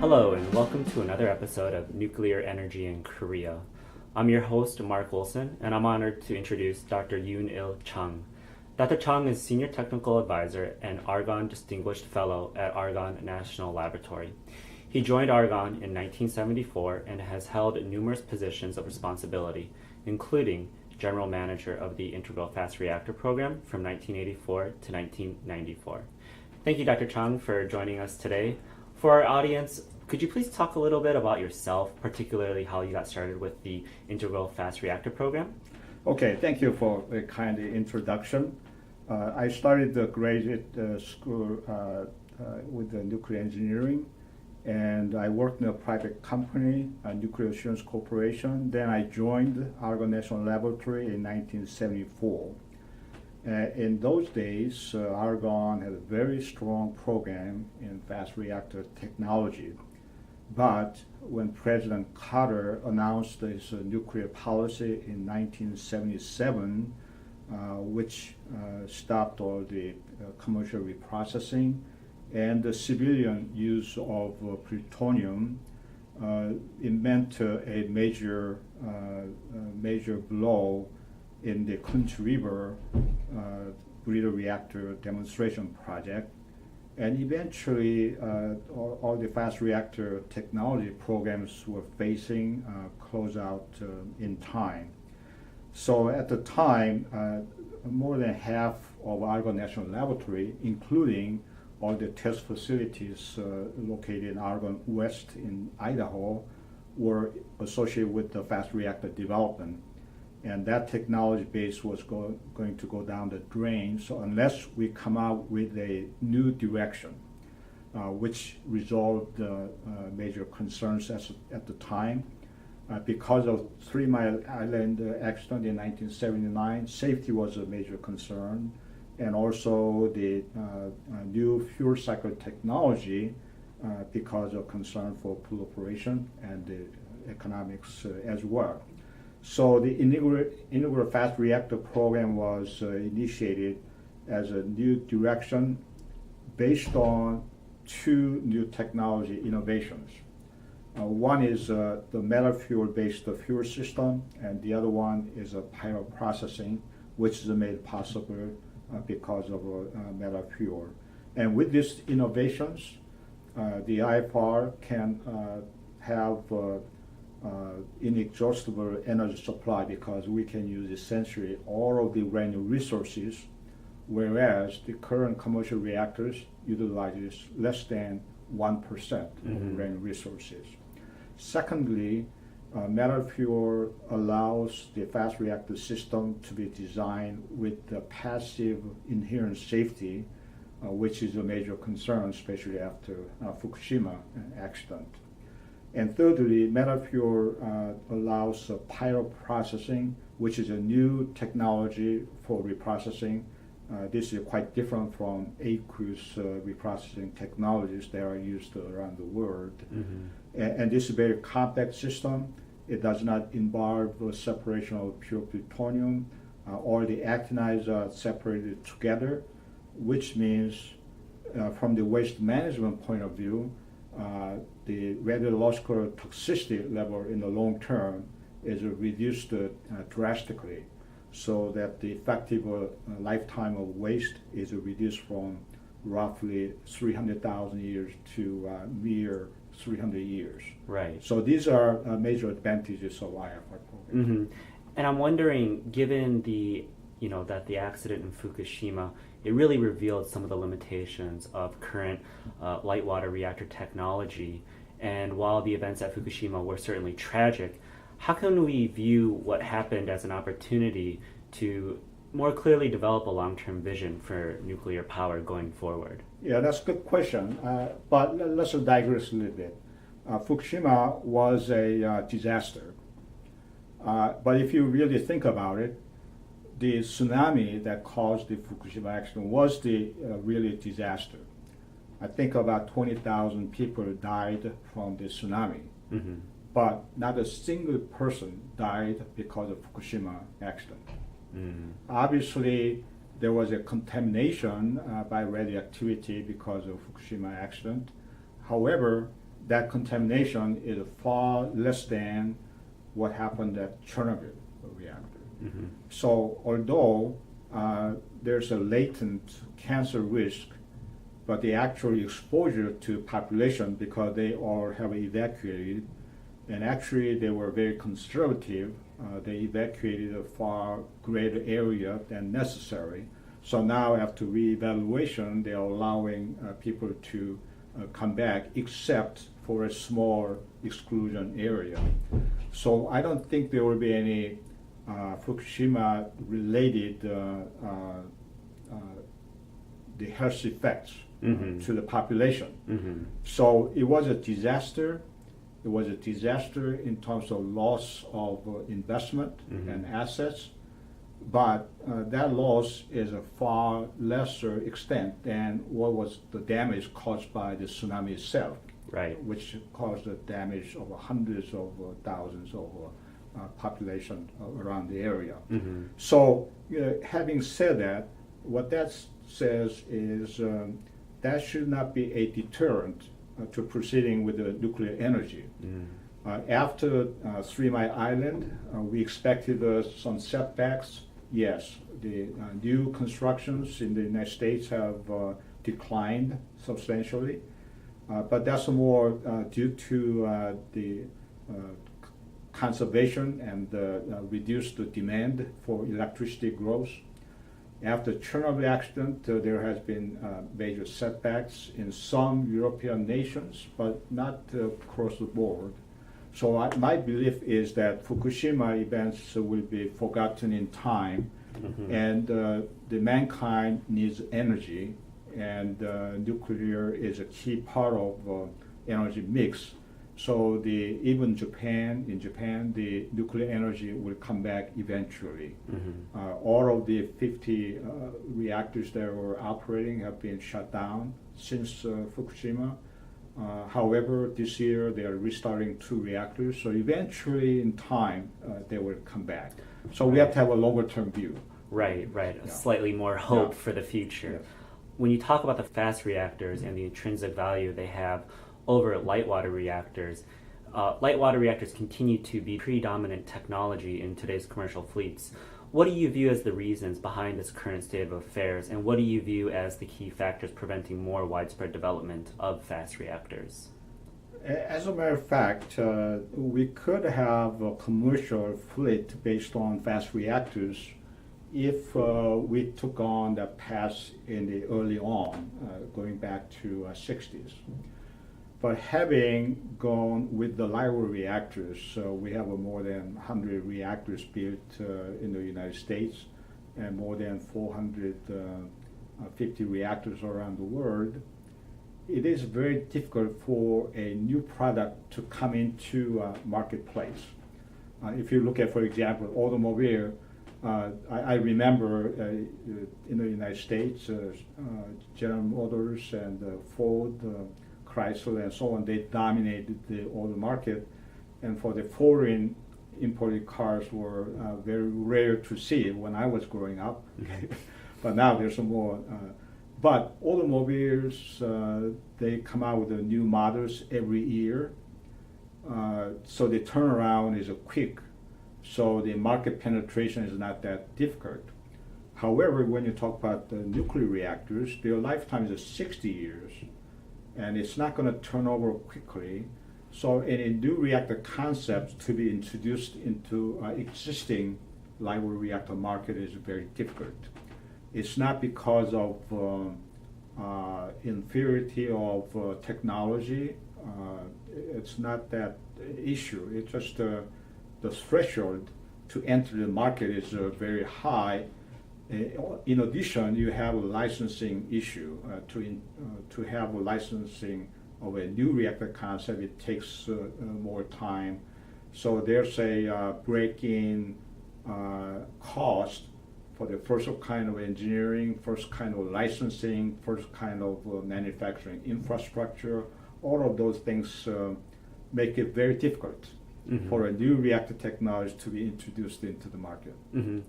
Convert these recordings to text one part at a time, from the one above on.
Hello, and welcome to another episode of Nuclear Energy in Korea. I'm your host, Mark Wilson, and I'm honored to introduce Dr. YoonIl Chang. Dr. Chang is Senior Technical Advisor and Argonne Distinguished Fellow at Argonne National Laboratory. He joined Argonne in 1974 and has held numerous positions of responsibility, including General Manager of the Integral Fast Reactor Program from 1984 to 1994. Thank you, Dr. Chang, for joining us today. For our audience, could you please talk a little bit about yourself, particularly how you got started with the Integral Fast Reactor Program? Okay, thank you for the kind introduction. I started the graduate school with the nuclear engineering, and I worked in a private company, Nuclear Assurance Corporation. Then I joined Argonne National Laboratory in 1974. In those days, Argonne had a very strong program in fast reactor technology. But when President Carter announced his nuclear policy in 1977, which stopped all the commercial reprocessing and the civilian use of plutonium, it meant a major blow in the Clinch River breeder reactor demonstration project. And eventually, all the fast reactor technology programs were facing closeout in time. So at the time, more than half of Argonne National Laboratory, including all the test facilities located in Argonne West in Idaho, were associated with the fast reactor development. And that technology base was going to go down the drain. So unless we come out with a new direction, which resolved major concerns at the time, because of 3 Mile Island accident in 1979, safety was a major concern, and also the new fuel cycle technology because of concern for proliferation and the economics as well. So the Integral Fast Reactor Program was initiated as a new direction based on 2 new technology innovations. One is the metal fuel-based fuel system, and the other one is a pyroprocessing, which is made possible because of metal fuel. And with these innovations, the IFR can have inexhaustible energy supply because we can use essentially all of the uranium resources, whereas the current commercial reactors utilizes less than 1% of uranium resources. Secondly, metal fuel allows the fast reactor system to be designed with the passive inherent safety, which is a major concern, especially after Fukushima accident. And thirdly, metal fuel allows pyroprocessing, which is a new technology for reprocessing. This is quite different from aqueous reprocessing technologies that are used around the world. And this is a very complex system. It does not involve separation of pure plutonium. All the actinides are separated together, which means from the waste management point of view, the radiological toxicity level in the long term is reduced drastically, so that the effective lifetime of waste is reduced from roughly 300,000 years to mere 300 years. Right. So these are major advantages of IFR program. And I'm wondering, given that the accident in Fukushima, it really revealed some of the limitations of current light water reactor technology. And while the events at Fukushima were certainly tragic, how can we view what happened as an opportunity to more clearly develop a long-term vision for nuclear power going forward? Yeah, that's a good question. But let's digress a little bit. Fukushima was a disaster. But if you really think about it, the tsunami that caused the Fukushima accident was the really disaster. I think about 20,000 people died from the tsunami, but not a single person died because of Fukushima accident. Obviously, there was a contamination by radioactivity because of Fukushima accident. However, that contamination is far less than what happened at Chernobyl reactor. Mm-hmm. So although there's a latent cancer risk, but the actual exposure to population, because they all have evacuated, and actually they were very conservative, they evacuated a far greater area than necessary. So now after reevaluation, they are allowing people to come back, except for a small exclusion area. So I don't think there will be any Fukushima-related the health effects Mm-hmm. to the population. Mm-hmm. So it was a disaster. It was a disaster in terms of loss of investment Mm-hmm. and assets, but that loss is a far lesser extent than what was the damage caused by the tsunami itself, Right. which caused the damage of hundreds of thousands of population around the area. Mm-hmm. So, having said that, what that says is that should not be a deterrent to proceeding with the nuclear energy. Mm. After 3 Mile Island, we expected some setbacks. Yes, the new constructions in the United States have declined substantially, but that's more due to the conservation and reduced demand for electricity growth. After Chernobyl accident, there has been major setbacks in some European nations, but not across the board. So my belief is that Fukushima events will be forgotten in time, Mm-hmm. and the mankind needs energy, and nuclear is a key part of energy mix. So even in Japan, the nuclear energy will come back eventually. Mm-hmm. All of the 50 reactors that were operating have been shut down since Fukushima. However, this year they are restarting 2 reactors, so eventually in time they will come back. So we have to have a longer term view. Right. Yeah. Slightly more hope Yeah. for the future. Yes. When you talk about the fast reactors and the intrinsic value they have over light water reactors continue to be predominant technology in today's commercial fleets. What do you view as the reasons behind this current state of affairs, and what do you view as the key factors preventing more widespread development of fast reactors? As a matter of fact, we could have a commercial fleet based on fast reactors if we took on that path in the early on, going back to 60s. But having gone with the light water reactors, we have more than 100 reactors built in the United States and more than 450 reactors around the world. It is very difficult for a new product to come into marketplace. If you look at, for example, automobile, I remember in the United States, General Motors and Ford, Chrysler and so on, they dominated the auto market, and for the foreign imported cars were very rare to see when I was growing up. But now there's some more. But automobiles, they come out with the new models every year, so the turnaround is quick, so the market penetration is not that difficult. However, when you talk about the nuclear reactors, their lifetime is 60 years, and it's not going to turn over quickly. So any new reactor concepts to be introduced into existing light water reactor market is very difficult. It's not because of inferiority of technology. It's not that issue. It's just the threshold to enter the market is very high. In addition, you have a licensing issue. To have a licensing of a new reactor concept, it takes more time. So there's a break-in cost for the first kind of engineering, first kind of licensing, first kind of manufacturing infrastructure. All of those things make it very difficult for a new reactor technology to be introduced into the market. And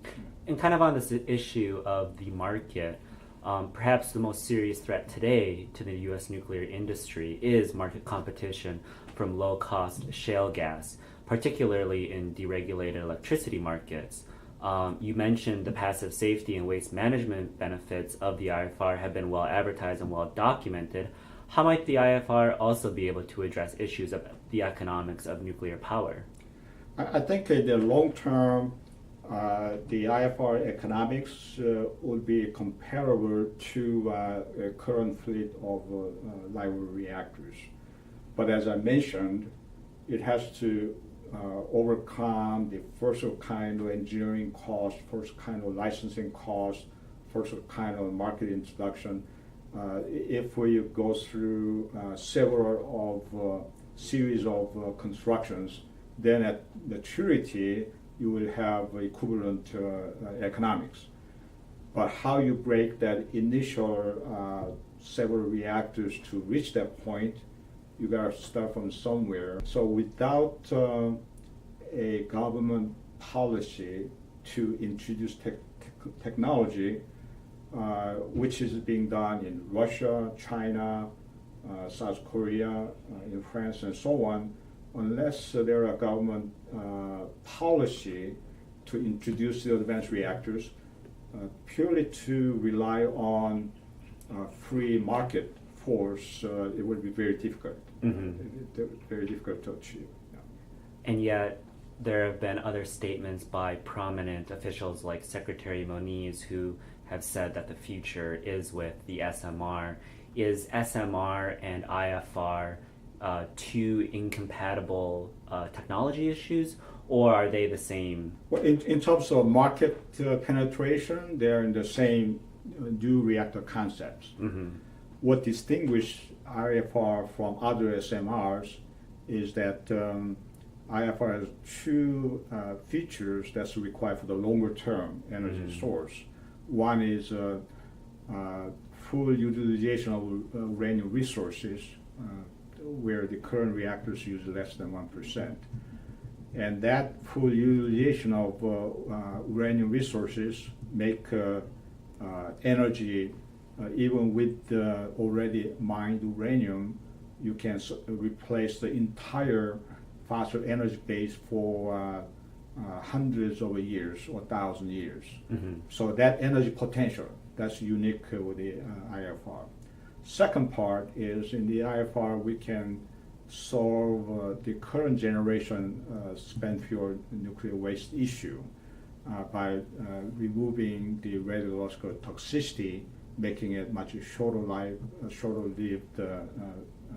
kind of on this issue of the market, Perhaps the most serious threat today to the U.S. nuclear industry is market competition from low-cost shale gas, particularly in deregulated electricity markets. You mentioned the passive safety and waste management benefits of the IFR have been well advertised and well documented. How might the IFR also be able to address issues of the economics of nuclear power? I think in the long term, the IFR economics would be comparable to a current fleet of live reactors. But as I mentioned, it has to overcome the first of kind of engineering cost, first kind of licensing cost, first of kind of market introduction. If we go through several of series of constructions, then at maturity you will have equivalent economics. But how you break that initial several reactors to reach that point, you got to start from somewhere. So without a government policy to introduce technology, which is being done in Russia, China, South Korea, in France, and so on, unless there are government policy to introduce the advanced reactors, purely to rely on free market force, it would be very difficult. Very difficult to achieve. Yeah. And yet, there have been other statements by prominent officials like Secretary Moniz who have said that the future is with the SMR. Is SMR and IFR two incompatible technology issues, or are they the same? Well, in terms of market penetration, they're in the same new reactor concepts. What distinguishes IFR from other SMRs is that IFR has two features that's required for the longer term energy source. One is full utilization of uranium resources, where the current reactors use less than 1%. And that full utilization of uranium resources make energy, even with the already mined uranium, you can replace the entire fossil energy base for hundreds of years or 1,000 years. So that energy potential, that's unique with the IFR. Second part is in the IFR we can solve the current generation spent fuel nuclear waste issue by removing the radiological toxicity, making it much shorter lived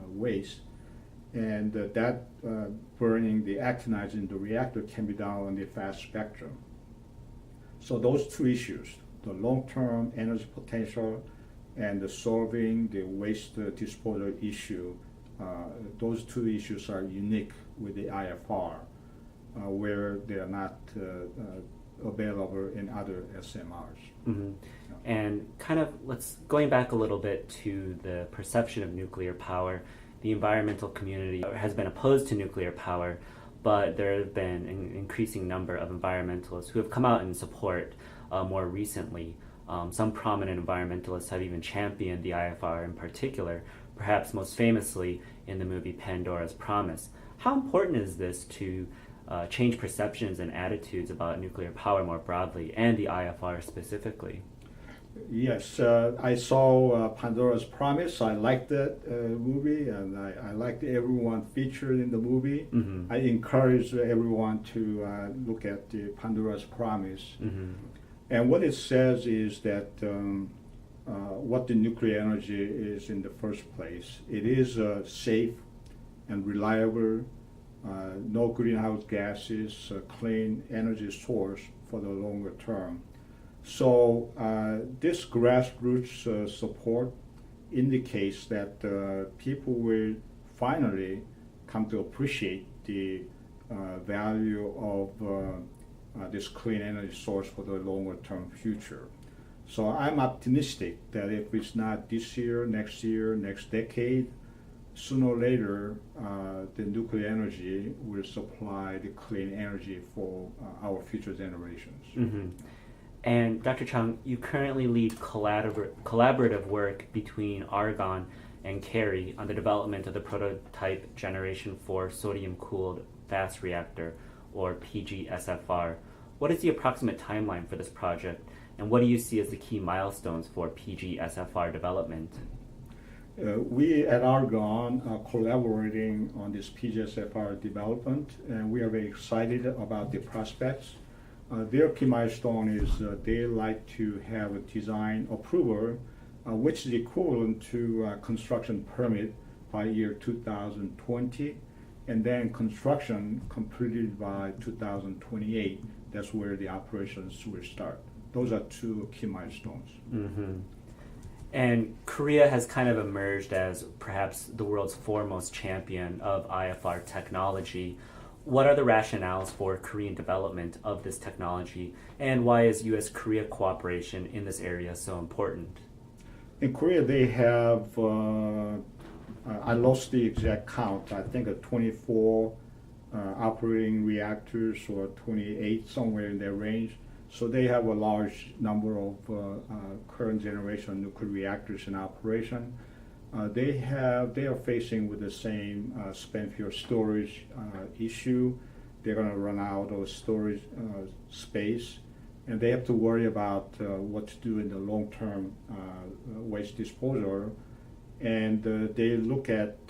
waste. And that burning the actinides in the reactor can be done on the fast spectrum. So those two issues, the long-term energy potential and solving the waste disposal issue, those two issues are unique with the IFR, where they are not available in other SMRs. And kind of going back a little bit to the perception of nuclear power. The environmental community has been opposed to nuclear power, but there have been an increasing number of environmentalists who have come out in support more recently. Some prominent environmentalists have even championed the IFR in particular, perhaps most famously in the movie Pandora's Promise. How important is this to change perceptions and attitudes about nuclear power more broadly, and the IFR specifically? Yes, I saw Pandora's Promise. I liked that movie, and I liked everyone featured in the movie. I encourage everyone to look at the Pandora's Promise. And what it says is that what the nuclear energy is in the first place. It is safe and reliable, no greenhouse gases, clean energy source for the longer term. So this grassroots support indicates that people will finally come to appreciate the value of this clean energy source for the longer term future. So I'm optimistic that if it's not this year, next decade, sooner or later, the nuclear energy will supply the clean energy for our future generations. And Dr. Chang, you currently lead collaborative work between Argonne and Kerry on the development of the prototype Generation 4 sodium-cooled fast reactor, or PGSFR. What is the approximate timeline for this project, and what do you see as the key milestones for PGSFR development? We at Argonne are collaborating on this PGSFR development, and we are very excited about the prospects. Their key milestone is they like to have a design approval, which is equivalent to construction permit by year 2020, and then construction completed by 2028. That's where the operations will start. Those are two key milestones. Mm-hmm. And Korea has kind of emerged as perhaps the world's foremost champion of IFR technology. What are the rationales for Korean development of this technology, and why is U.S.-Korea cooperation in this area so important? In Korea, they have, I lost the exact count, I think 24 operating reactors or 28, somewhere in that range. So they have a large number of current generation nuclear reactors in operation. They are facing with the same spent fuel storage issue. They're going to run out of storage space, and they have to worry about what to do in the long-term waste disposal. And they look at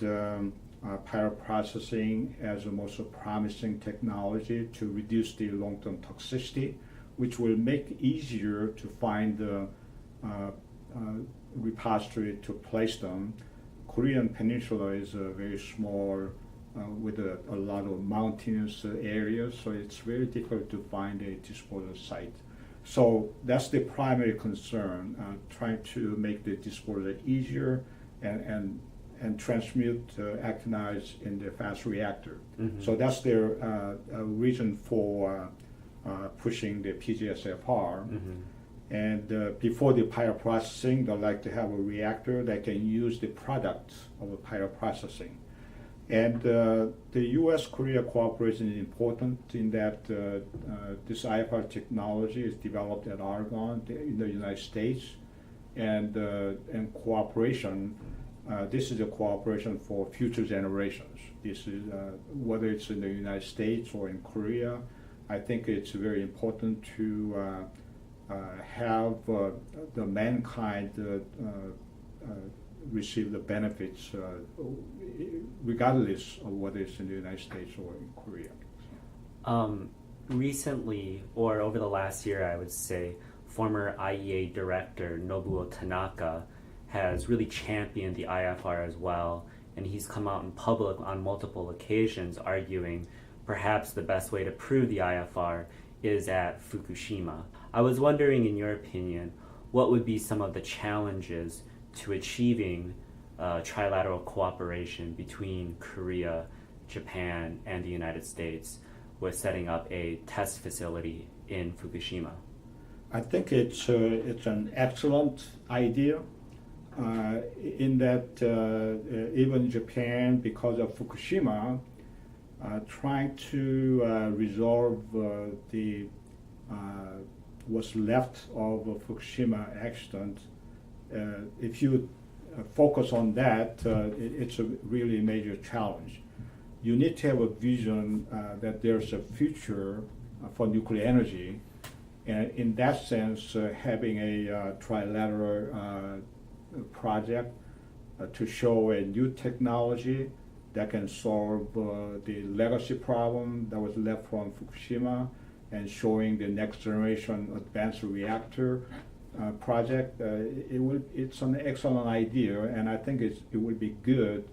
pilot processing as the most promising technology to reduce the long-term toxicity, which will make it easier to find the repository to place them. Korean Peninsula is very small with a lot of mountainous areas, so it's very difficult to find a disposal site. So that's the primary concern, trying to make the disposal easier and transmute actinides in the fast reactor. Mm-hmm. So that's their reason for pushing the PGSFR. Mm-hmm. And before the pilot processing, they like to have a reactor that can use the products of the pilot processing. And the U.S.-Korea cooperation is important in that this IFR technology is developed at Argonne in the United States, and cooperation. This is a cooperation for future generations. This is whether it's in the United States or in Korea. I think it's very important to have the mankind receive the benefits regardless of whether it's in the United States or in Korea. Recently, or over the last year, I would say, former IEA director Nobuo Tanaka has really championed the IFR as well, and he's come out in public on multiple occasions arguing perhaps the best way to prove the IFR is at Fukushima. I was wondering, in your opinion, what would be some of the challenges to achieving trilateral cooperation between Korea, Japan, and the United States with setting up a test facility in Fukushima? I think it's an excellent idea in that even Japan, because of Fukushima, trying to resolve the what's left of a Fukushima accident. If you focus on that, it's a really major challenge. You need to have a vision that there's a future for nuclear energy, and in that sense, having a trilateral project to show a new technology that can solve the legacy problem that was left from Fukushima, and showing the next generation advanced reactor project. It's an excellent idea, and I think it would be good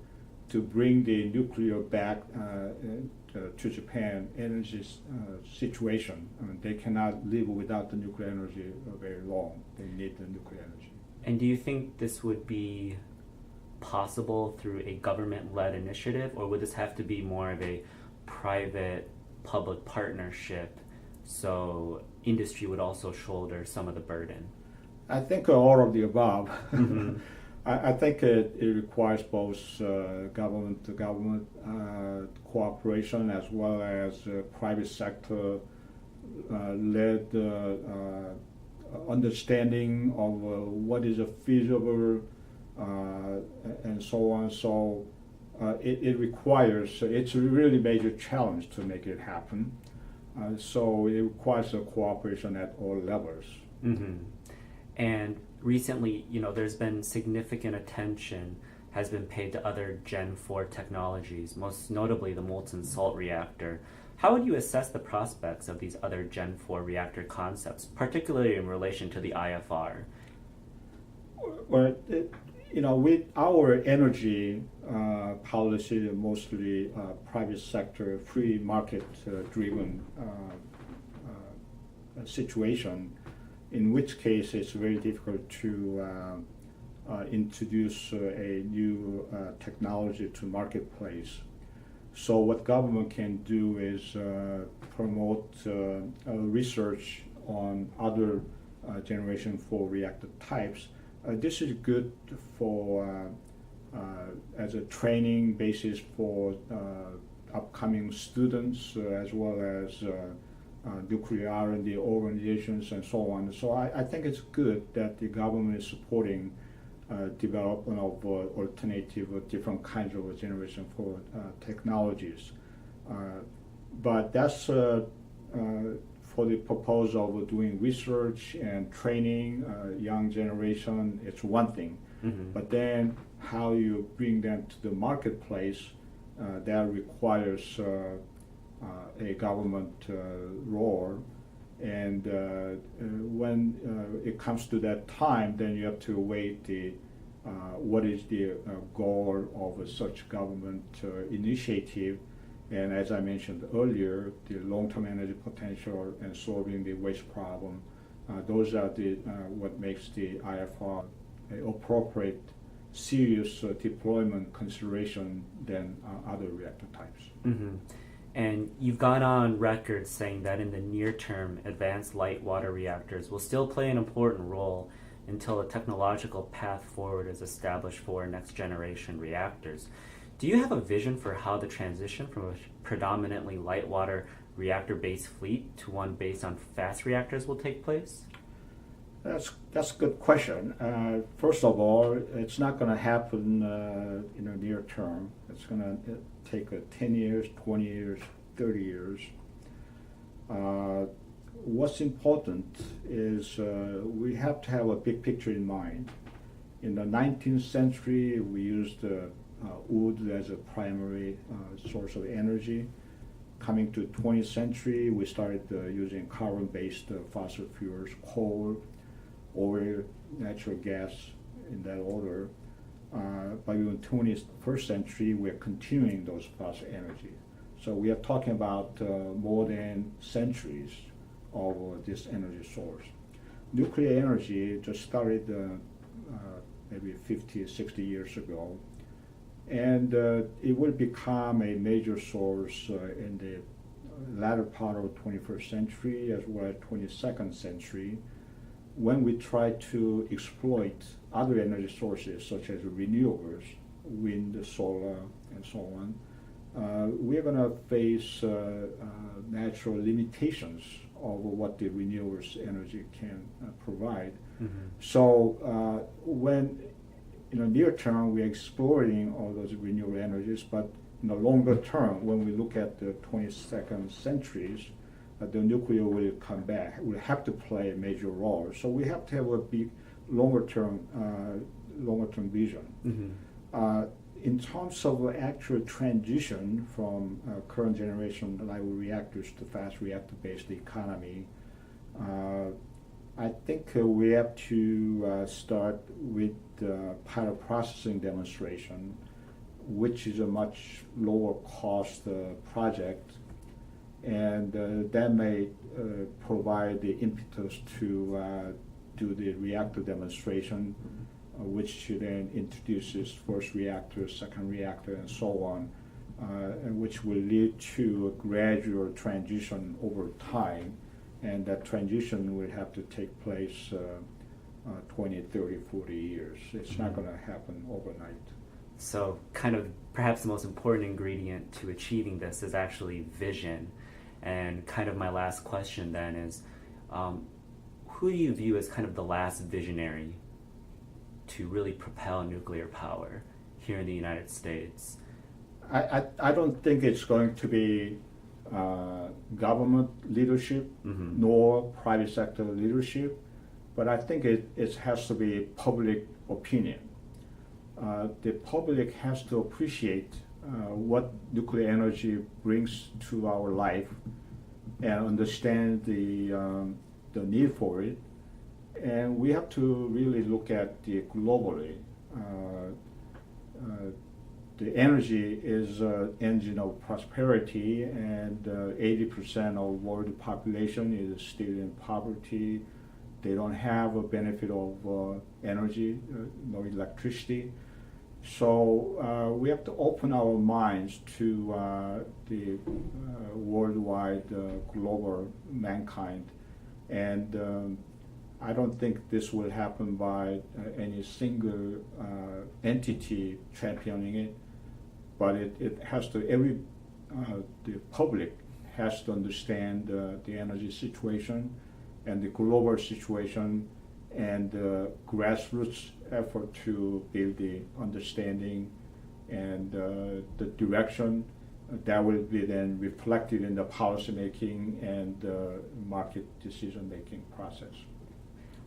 to bring the nuclear back to Japan energy situation. I mean, they cannot live without the nuclear energy very long. They need the nuclear energy. And do you think this would be possible through a government-led initiative, or would this have to be more of a private-public partnership so industry would also shoulder some of the burden? I think all of the above. Mm-hmm. I think it requires both government-to-government cooperation as well as private sector led understanding of what is a feasible and so on. So it requires, it's a really major challenge to make it happen. So it requires a cooperation at all levels. Mm-hmm. And recently, there's been significant attention has been paid to other Gen 4 technologies, most notably the molten salt reactor. How would you assess the prospects of these other Gen 4 reactor concepts, particularly in relation to the IFR? Well, with our energy policy, mostly private sector, free market driven situation, in which case it's very difficult to introduce a new technology to marketplace. So what government can do is promote research on other generation 4 reactor types. This is good for as a training basis for upcoming students as well as nuclear R&D organizations and so on. So I think it's good that the government is supporting development of alternative different kinds of generation 4 technologies. But that's for the purpose of doing research and training young generation, it's one thing. Mm-hmm. But then how you bring them to the marketplace, that requires a government role. And when it comes to that time, then you have to weigh what is the goal of such government initiative. And as I mentioned earlier, the long-term energy potential and solving the waste problem, those are what makes the IFR appropriate, serious deployment consideration than other reactor types. Mm-hmm. And you've gone on record saying that in the near term, advanced light water reactors will still play an important role until a technological path forward is established for next generation reactors. Do you have a vision for how the transition from a predominantly light water reactor-based fleet to one based on fast reactors will take place? That's a good question. First of all, it's not going to happen in the near term. It's going to take 10 years, 20 years, 30 years. What's important is we have to have a big picture in mind. In the 19th century, we used wood as a primary source of energy. Coming to 20th century, we started using carbon-based fossil fuels, coal, oil, natural gas, in that order. But in the 21st century, we're continuing those fossil energy. So we are talking about more than centuries of this energy source. Nuclear energy just started maybe 50, 60 years ago. And it will become a major source in the latter part of the 21st century as well as 22nd century, when we try to exploit other energy sources such as renewables, wind, solar, and so on. We're going to face natural limitations of what the renewables energy can provide. Mm-hmm. So when in the near term, we're exploring all those renewable energies, but in the longer term, when we look at the 22nd centuries, the nuclear will come back, will have to play a major role. So we have to have a big, longer-term vision. Mm-hmm. In terms of actual transition from current generation light reactors to fast reactor-based economy, I think we have to start with pilot processing demonstration, which is a much lower cost project, and that may provide the impetus to do the reactor demonstration, which then introduces first reactor, second reactor, and so on, and which will lead to a gradual transition over time. And that transition will have to take place 20, 30, 40 years. It's not going to happen overnight. So kind of perhaps the most important ingredient to achieving this is actually vision. And kind of my last question then is, who do you view as kind of the last visionary to really propel nuclear power here in the United States? I don't think it's going to be government leadership nor private sector leadership, but I think it has to be public opinion. The public has to appreciate what nuclear energy brings to our life and understand the need for it. And we have to really look at it globally. The energy is an engine of prosperity, and 80% of world population is still in poverty. They don't have a benefit of energy, no electricity. So we have to open our minds to the worldwide, global mankind. And I don't think this will happen by any single entity championing it, but it has to, the public has to understand the energy situation and the global situation and the grassroots effort to build the understanding and the direction that will be then reflected in the policy making and market decision making process.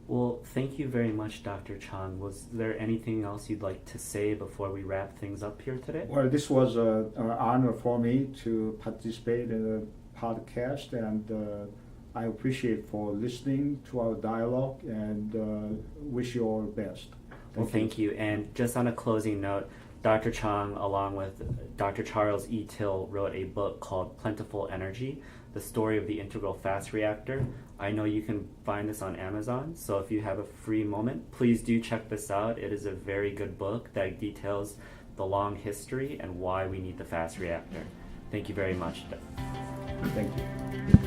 Well, thank you very much, Dr. Chang. Was there anything else you'd like to say before we wrap things up here today? Well, this was an honor for me to participate in the podcast, and I appreciate for listening to our dialogue, and wish you all the best. Thank you. And just on a closing note, Dr. Chang, along with Dr. Charles E. Till, wrote a book called Plentiful Energy, The Story of the Integral Fast Reactor. I know you can find this on Amazon, so if you have a free moment, please do check this out. It is a very good book that details the long history and why we need the fast reactor. Thank you very much. Thank you.